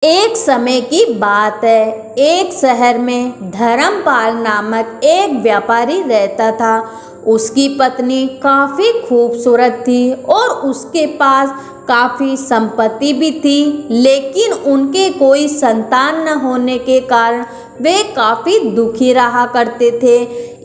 एक समय की बात है। एक शहर में धर्मपाल नामक एक व्यापारी रहता था। उसकी पत्नी काफी खूबसूरत थी और उसके पास काफी संपत्ति भी थी, लेकिन उनके कोई संतान न होने के कारण वे काफी दुखी रहा करते थे।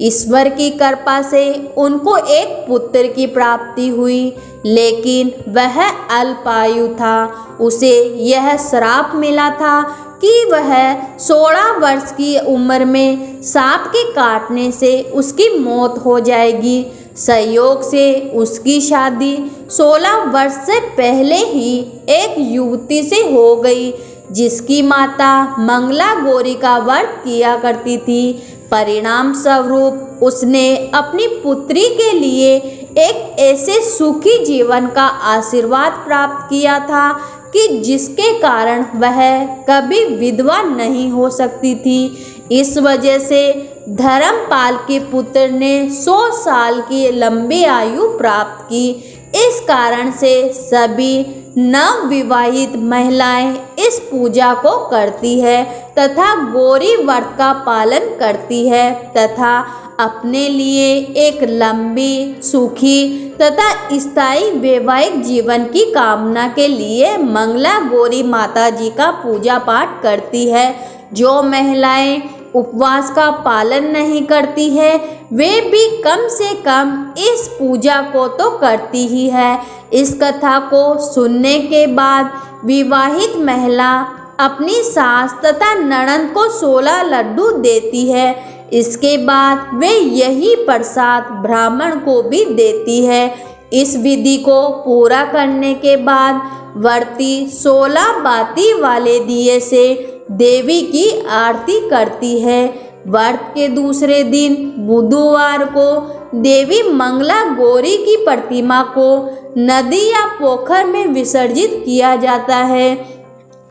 ईश्वर की कृपा से उनको एक पुत्र की प्राप्ति हुई, लेकिन वह अल्पायु था। उसे यह श्राप मिला था कि वह 16 वर्ष की उम्र में सांप के काटने से उसकी मौत हो जाएगी। संयोग से उसकी शादी 16 वर्ष से पहले ही एक युवती से हो गई, जिसकी माता मंगला गौरी का व्रत किया करती थी। परिणाम स्वरूप उसने अपनी पुत्री के लिए एक ऐसे सुखी जीवन का आशीर्वाद प्राप्त किया था कि जिसके कारण वह कभी विधवा नहीं हो सकती थी। इस वजह से धर्मपाल के पुत्र ने 100 साल की लंबी आयु प्राप्त की। इस कारण से सभी नवविवाहित महिलाएं इस पूजा को करती है तथा गौरी व्रत का पालन करती है तथा अपने लिए एक लंबी, सुखी तथा स्थायी वैवाहिक जीवन की कामना के लिए मंगला गौरी माता जी का पूजा पाठ करती है। जो महिलाएं उपवास का पालन नहीं करती है, वे भी कम से कम इस पूजा को तो करती ही है। इस कथा को सुनने के बाद विवाहित महिला अपनी सास तथा ननद को 16 लड्डू देती है। इसके बाद वे यही प्रसाद ब्राह्मण को भी देती है। इस विधि को पूरा करने के बाद व्रती 16 बाती वाले दिए से देवी की आरती करती है। व्रत के दूसरे दिन बुधवार को देवी मंगला गौरी की प्रतिमा को नदी या पोखर में विसर्जित किया जाता है।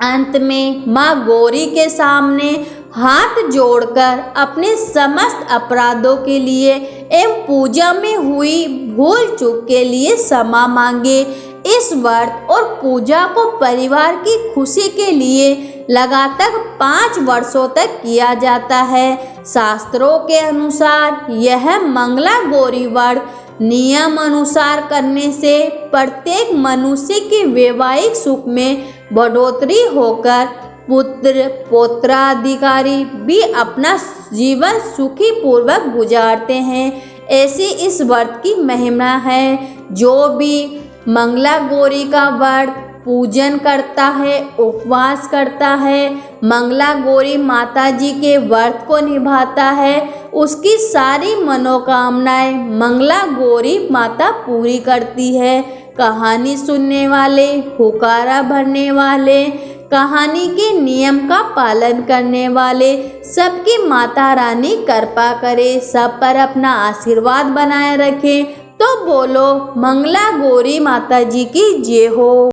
अंत में मां गौरी के सामने हाथ जोड़कर अपने समस्त अपराधों के लिए एवं पूजा में हुई भूल चूक के लिए क्षमा मांगे। इस व्रत और पूजा को परिवार की खुशी के लिए लगातार 5 वर्षों तक किया जाता है। शास्त्रों के अनुसार यह मंगला गौरी व्रत नियम अनुसार करने से प्रत्येक मनुष्य के वैवाहिक सुख में बढ़ोतरी होकर पुत्र पौत्राधिकारी भी अपना जीवन सुखी पूर्वक गुजारते हैं। ऐसी इस व्रत की महिमा है। जो भी मंगला गौरी का व्रत पूजन करता है, उपवास करता है, मंगला गौरी माता जी के व्रत को निभाता है, उसकी सारी मनोकामनाएं मंगला गौरी माता पूरी करती है। कहानी सुनने वाले, हुकारा भरने वाले, कहानी के नियम का पालन करने वाले सबकी माता रानी कृपा करे, सब पर अपना आशीर्वाद बनाए रखे। तो बोलो मंगला गौरी माता जी की जय हो।